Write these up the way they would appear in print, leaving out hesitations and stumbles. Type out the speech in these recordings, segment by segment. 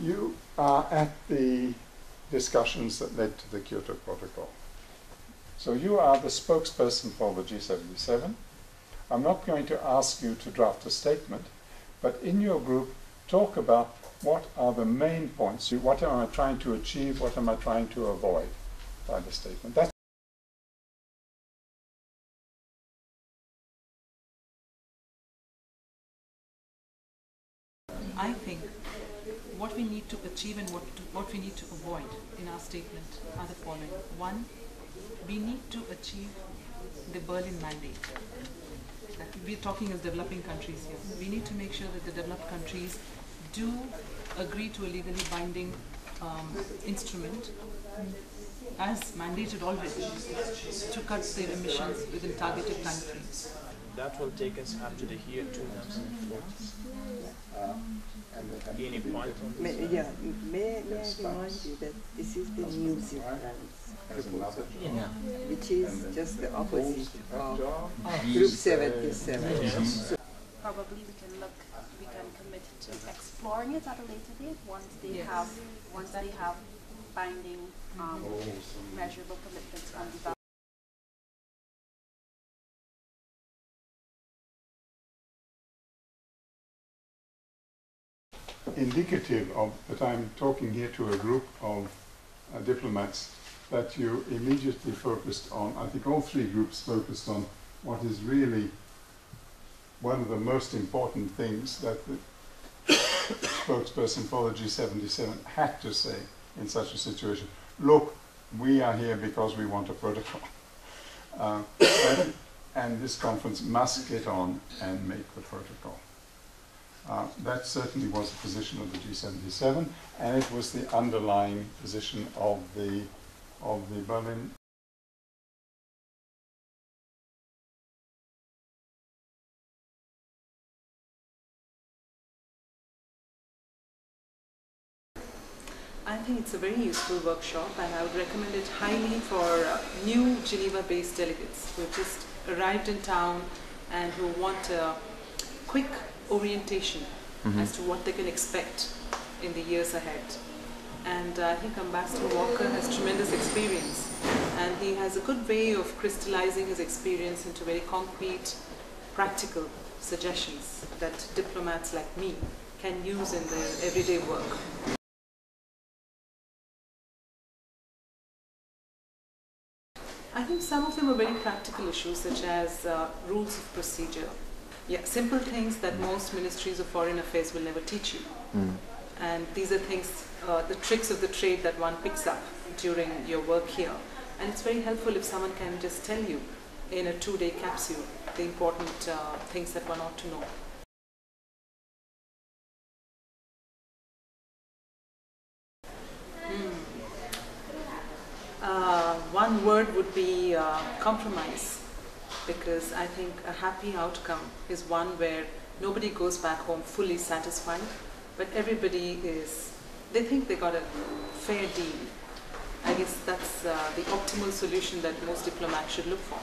You are at the discussions that led to the Kyoto Protocol. So you are the spokesperson for the G77. I'm not going to ask you to draft a statement, but in your group, talk about what are the main points. What am I trying to achieve? What am I trying to avoid by the statement? That's I think what we need to achieve and what we need to avoid in our statement are the following. One, we need to achieve the Berlin mandate. We're talking as developing countries here. We need to make sure that the developed countries do agree to a legally binding instrument as mandated already to cut their emissions within targeted time frames. That will take us up to the year 2040. Any point on this? May I remind you that this is the New Zealand proposal, which is just the opposite of Group 77. Yes. Probably we can commit to exploring it at a later date once they have binding measurable commitments on development. indicative of that I'm talking here to a group of diplomats that you immediately focused on. I think all three groups focused on what is really one of the most important things that the spokesperson for the G77 had to say in such a situation. Look, we are here because we want a protocol. And this conference must get on and make the protocol. That certainly was the position of the G77, and it was the underlying position of the Berlin. I think it's a very useful workshop, and I would recommend it highly for new Geneva-based delegates who just arrived in town and who want a quick orientation as to what they can expect in the years ahead. And I think Ambassador Walker has tremendous experience, and he has a good way of crystallizing his experience into very concrete, practical suggestions that diplomats like me can use in their everyday work. I think some of them are very practical issues, such as rules of procedure. Yeah, simple things that most ministries of foreign affairs will never teach you. And these are things, the tricks of the trade that one picks up during your work here. And it's very helpful if someone can just tell you in a 2-day capsule the important things that one ought to know. One word would be compromise, because I think a happy outcome is one where nobody goes back home fully satisfied, but everybody they think they got a fair deal. I guess that's the optimal solution that most diplomats should look for.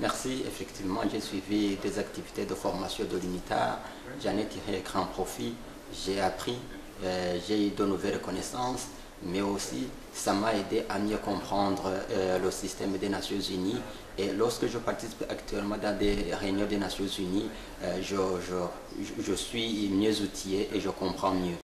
Merci, effectivement, j'ai suivi des activités de formation de l'Unitar, j'en ai tiré grand profit, j'ai appris, j'ai eu de nouvelles connaissances, mais aussi ça m'a aidé à mieux comprendre le système des Nations Unies. Et lorsque je participe actuellement dans des réunions des Nations Unies, je suis mieux outillé et je comprends mieux.